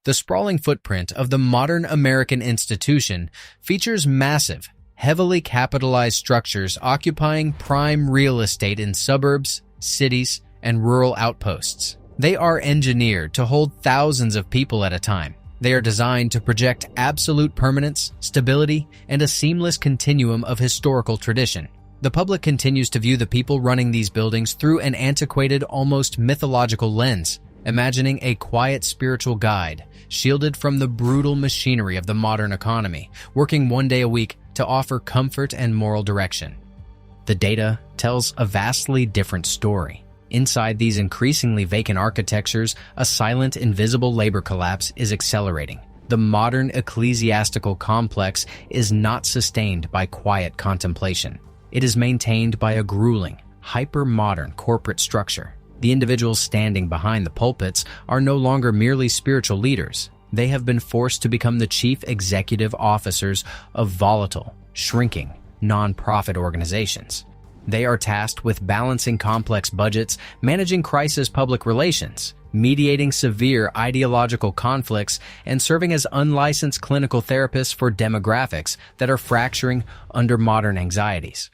The sprawling footprint of the modern American institution features massive, heavily capitalized structures occupying prime real estate in suburbs, cities, and rural outposts. They are engineered to hold thousands of people at a time. They are designed to project absolute permanence, stability, and a seamless continuum of historical tradition. The public continues to view the people running these buildings through an antiquated, almost mythological lens, imagining a quiet spiritual guide, shielded from the brutal machinery of the modern economy, working one day a week to offer comfort and moral direction. The data tells a vastly different story. Inside these increasingly vacant architectures, a silent, invisible labor collapse is accelerating. The modern ecclesiastical complex is not sustained by quiet contemplation. It is maintained by a grueling, hyper-modern corporate structure. The individuals standing behind the pulpits are no longer merely spiritual leaders. They have been forced to become the chief executive officers of volatile, shrinking, non-profit organizations. They are tasked with balancing complex budgets, managing crisis public relations, mediating severe ideological conflicts, and serving as unlicensed clinical therapists for demographics that are fracturing under modern anxieties.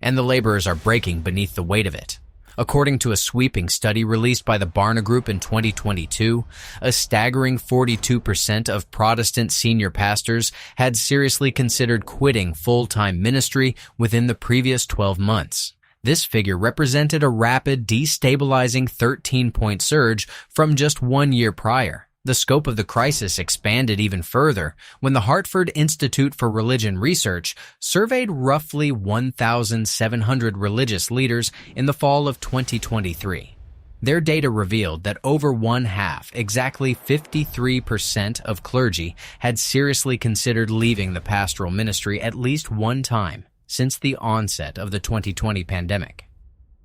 And the laborers are breaking beneath the weight of it. According to a sweeping study released by the Barna Group in 2022, a staggering 42% of Protestant senior pastors had seriously considered quitting full-time ministry within the previous 12 months. This figure represented a rapid, destabilizing 13-point surge from just 1 year prior. The scope of the crisis expanded even further when the Hartford Institute for Religion Research surveyed roughly 1,700 religious leaders in the fall of 2023. Their data revealed that over one-half, exactly 53% of clergy, had seriously considered leaving the pastoral ministry at least one time since the onset of the 2020 pandemic.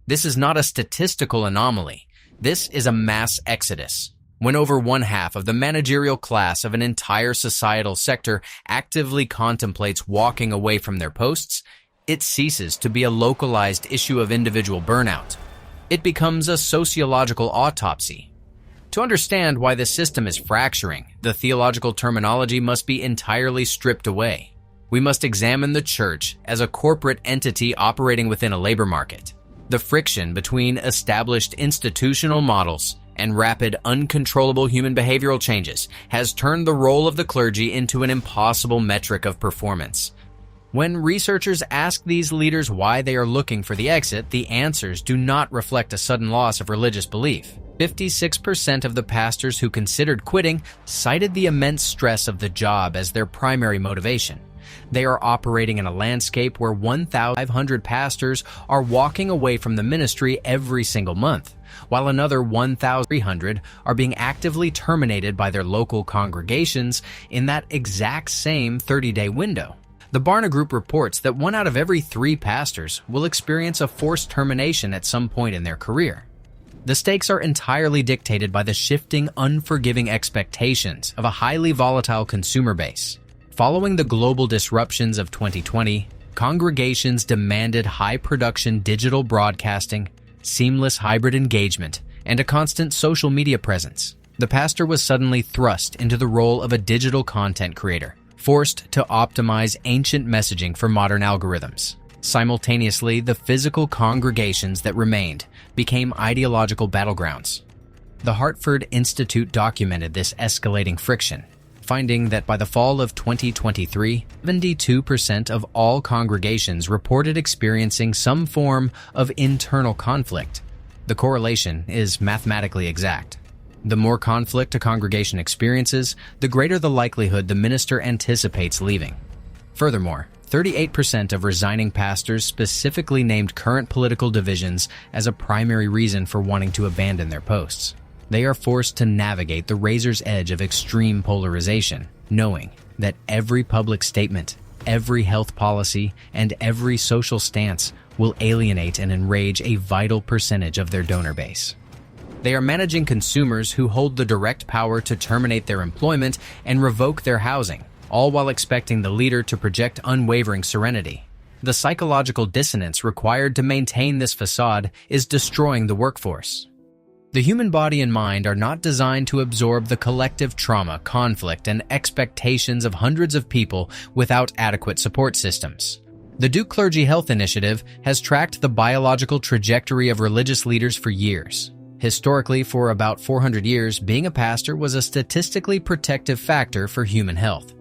This is not a statistical anomaly. This is a mass exodus. When over one-half of the managerial class of an entire societal sector actively contemplates walking away from their posts, it ceases to be a localized issue of individual burnout. It becomes a sociological autopsy. To understand why the system is fracturing, the theological terminology must be entirely stripped away. We must examine the church as a corporate entity operating within a labor market. The friction between established institutional models and rapid, uncontrollable human behavioral changes has turned the role of the clergy into an impossible metric of performance. When researchers ask these leaders why they are looking for the exit, the answers do not reflect a sudden loss of religious belief. 56% of the pastors who considered quitting cited the immense stress of the job as their primary motivation. They are operating in a landscape where 1,500 pastors are walking away from the ministry every single month, while another 1,300 are being actively terminated by their local congregations in that exact same 30-day window. The Barna Group reports that 1 out of every 3 pastors will experience a forced termination at some point in their career. The stakes are entirely dictated by the shifting, unforgiving expectations of a highly volatile consumer base. Following the global disruptions of 2020, congregations demanded high-production digital broadcasting, seamless hybrid engagement, and a constant social media presence. The pastor was suddenly thrust into the role of a digital content creator, forced to optimize ancient messaging for modern algorithms. Simultaneously, the physical congregations that remained became ideological battlegrounds. The Hartford Institute documented this escalating friction, finding that by the fall of 2023, 72% of all congregations reported experiencing some form of internal conflict. The correlation is mathematically exact. The more conflict a congregation experiences, the greater the likelihood the minister anticipates leaving. Furthermore, 38% of resigning pastors specifically named current political divisions as a primary reason for wanting to abandon their posts. They are forced to navigate the razor's edge of extreme polarization, knowing that every public statement, every health policy, and every social stance will alienate and enrage a vital percentage of their donor base. They are managing consumers who hold the direct power to terminate their employment and revoke their housing, all while expecting the leader to project unwavering serenity. The psychological dissonance required to maintain this facade is destroying the workforce. The human body and mind are not designed to absorb the collective trauma, conflict, and expectations of hundreds of people without adequate support systems. The Duke Clergy Health Initiative has tracked the biological trajectory of religious leaders for years. Historically, for about 400 years, being a pastor was a statistically protective factor for human health.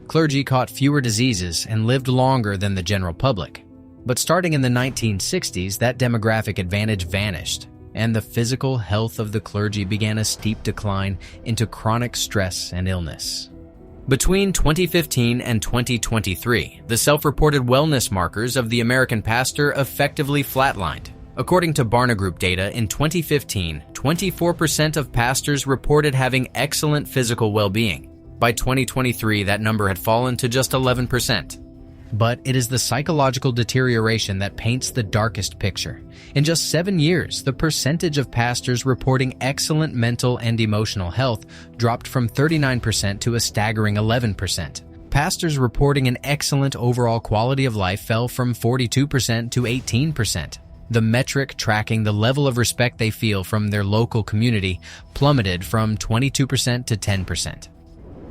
Clergy caught fewer diseases and lived longer than the general public. But starting in the 1960s, that demographic advantage vanished, and the physical health of the clergy began a steep decline into chronic stress and illness. Between 2015 and 2023, the self-reported wellness markers of the American pastor effectively flatlined. According to Barna Group data, in 2015, 24% of pastors reported having excellent physical well-being. By 2023, that number had fallen to just 11%. But it is the psychological deterioration that paints the darkest picture. In just 7 years, the percentage of pastors reporting excellent mental and emotional health dropped from 39% to a staggering 11%. Pastors reporting an excellent overall quality of life fell from 42% to 18%. The metric tracking the level of respect they feel from their local community plummeted from 22% to 10%.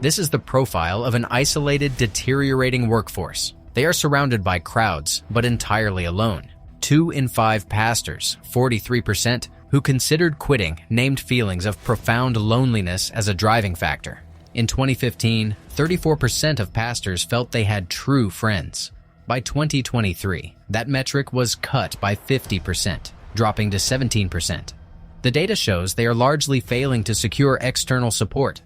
This is the profile of an isolated, deteriorating workforce. They are surrounded by crowds, but entirely alone. 2 in 5 pastors, 43%, who considered quitting named feelings of profound loneliness as a driving factor. In 2015, 34% of pastors felt they had true friends. By 2023, that metric was cut by 50%, dropping to 17%. The data shows they are largely failing to secure external support.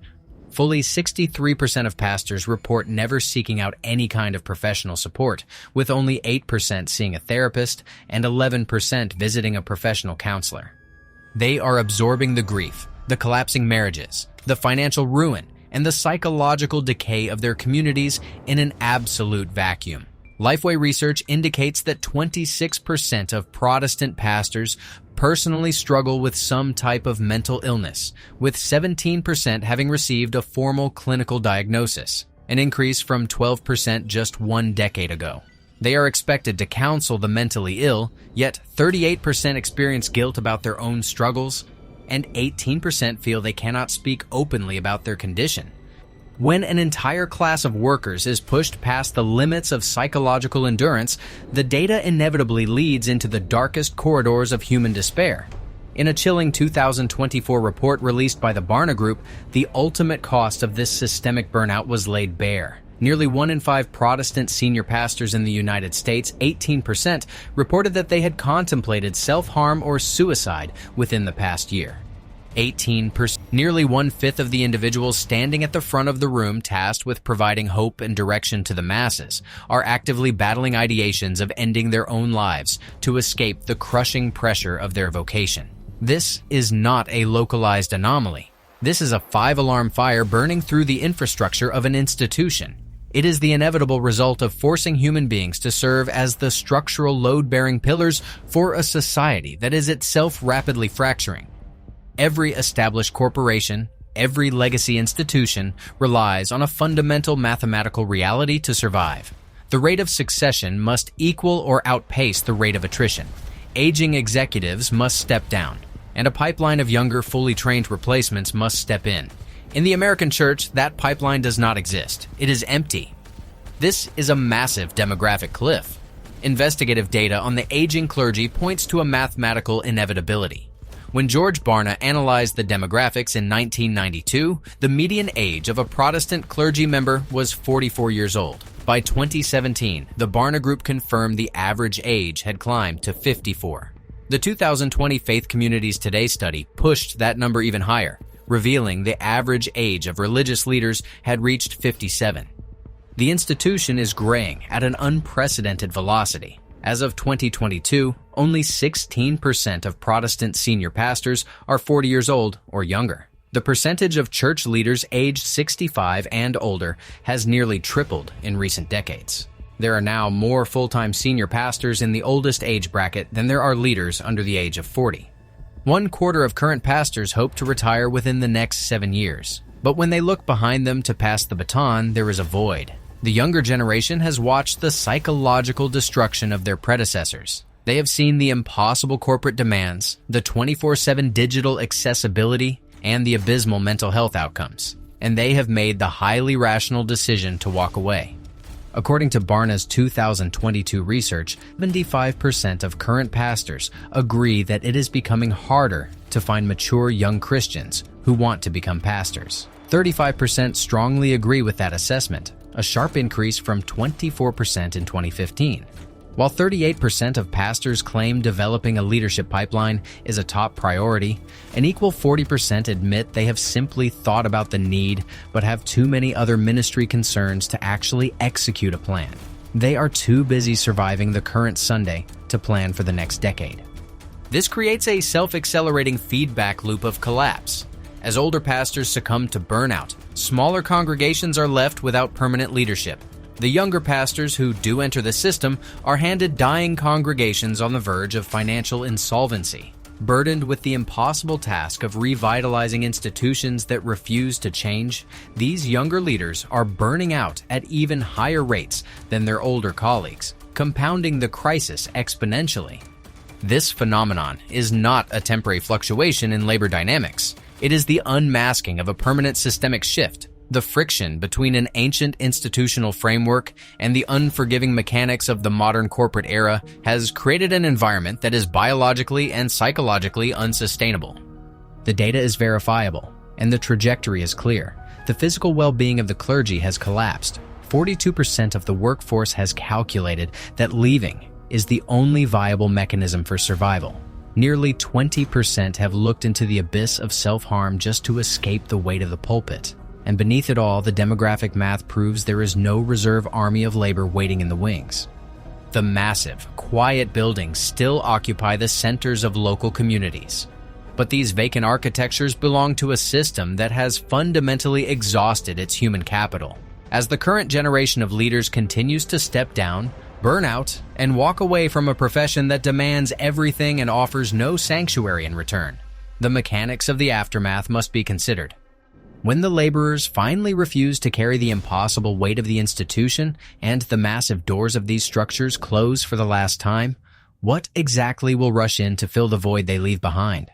Fully 63% of pastors report never seeking out any kind of professional support, with only 8% seeing a therapist and 11% visiting a professional counselor. They are absorbing the grief, the collapsing marriages, the financial ruin, and the psychological decay of their communities in an absolute vacuum. Lifeway research indicates that 26% of Protestant pastors personally struggle with some type of mental illness, with 17% having received a formal clinical diagnosis, an increase from 12% just 1 decade ago. They are expected to counsel the mentally ill, yet 38% experience guilt about their own struggles, and 18% feel they cannot speak openly about their condition. When an entire class of workers is pushed past the limits of psychological endurance, the data inevitably leads into the darkest corridors of human despair. In a chilling 2024 report released by the Barna Group, the ultimate cost of this systemic burnout was laid bare. Nearly 1 in 5 Protestant senior pastors in the United States, 18%, reported that they had contemplated self-harm or suicide within the past year. 18%. Nearly 1/5 of the individuals standing at the front of the room tasked with providing hope and direction to the masses are actively battling ideations of ending their own lives to escape the crushing pressure of their vocation. This is not a localized anomaly. This is a 5-alarm fire burning through the infrastructure of an institution. It is the inevitable result of forcing human beings to serve as the structural load-bearing pillars for a society that is itself rapidly fracturing. Every established corporation, every legacy institution relies on a fundamental mathematical reality to survive. The rate of succession must equal or outpace the rate of attrition. Aging executives must step down, and a pipeline of younger, fully trained replacements must step in. In the American church, that pipeline does not exist. It is empty. This is a massive demographic cliff. Investigative data on the aging clergy points to a mathematical inevitability. When George Barna analyzed the demographics in 1992, the median age of a Protestant clergy member was 44 years old. By 2017, the Barna Group confirmed the average age had climbed to 54. The 2020 Faith Communities Today study pushed that number even higher, revealing the average age of religious leaders had reached 57. The institution is graying at an unprecedented velocity. As of 2022, only 16% of Protestant senior pastors are 40 years old or younger. The percentage of church leaders aged 65 and older has nearly tripled in recent decades. There are now more full-time senior pastors in the oldest age bracket than there are leaders under the age of 40. 1/4 of current pastors hope to retire within the next 7 years. But when they look behind them to pass the baton, there is a void. The younger generation has watched the psychological destruction of their predecessors. They have seen the impossible corporate demands, the 24/7 digital accessibility, and the abysmal mental health outcomes, and they have made the highly rational decision to walk away. According to Barna's 2022 research, 75% of current pastors agree that it is becoming harder to find mature young Christians who want to become pastors. 35% strongly agree with that assessment, a sharp increase from 24% in 2015. While 38% of pastors claim developing a leadership pipeline is a top priority, an equal 40% admit they have simply thought about the need but have too many other ministry concerns to actually execute a plan. They are too busy surviving the current Sunday to plan for the next decade. This creates a self-accelerating feedback loop of collapse. As older pastors succumb to burnout, smaller congregations are left without permanent leadership. The younger pastors who do enter the system are handed dying congregations on the verge of financial insolvency. Burdened with the impossible task of revitalizing institutions that refuse to change, these younger leaders are burning out at even higher rates than their older colleagues, compounding the crisis exponentially. This phenomenon is not a temporary fluctuation in labor dynamics. It is the unmasking of a permanent systemic shift. The friction between an ancient institutional framework and the unforgiving mechanics of the modern corporate era has created an environment that is biologically and psychologically unsustainable. The data is verifiable, and the trajectory is clear. The physical well-being of the clergy has collapsed. 42% of the workforce has calculated that leaving is the only viable mechanism for survival. Nearly 20% have looked into the abyss of self-harm just to escape the weight of the pulpit. And beneath it all, the demographic math proves there is no reserve army of labor waiting in the wings. The massive, quiet buildings still occupy the centers of local communities. But these vacant architectures belong to a system that has fundamentally exhausted its human capital. As the current generation of leaders continues to step down, burn out, and walk away from a profession that demands everything and offers no sanctuary in return, the mechanics of the aftermath must be considered. When the laborers finally refuse to carry the impossible weight of the institution and the massive doors of these structures close for the last time, what exactly will rush in to fill the void they leave behind?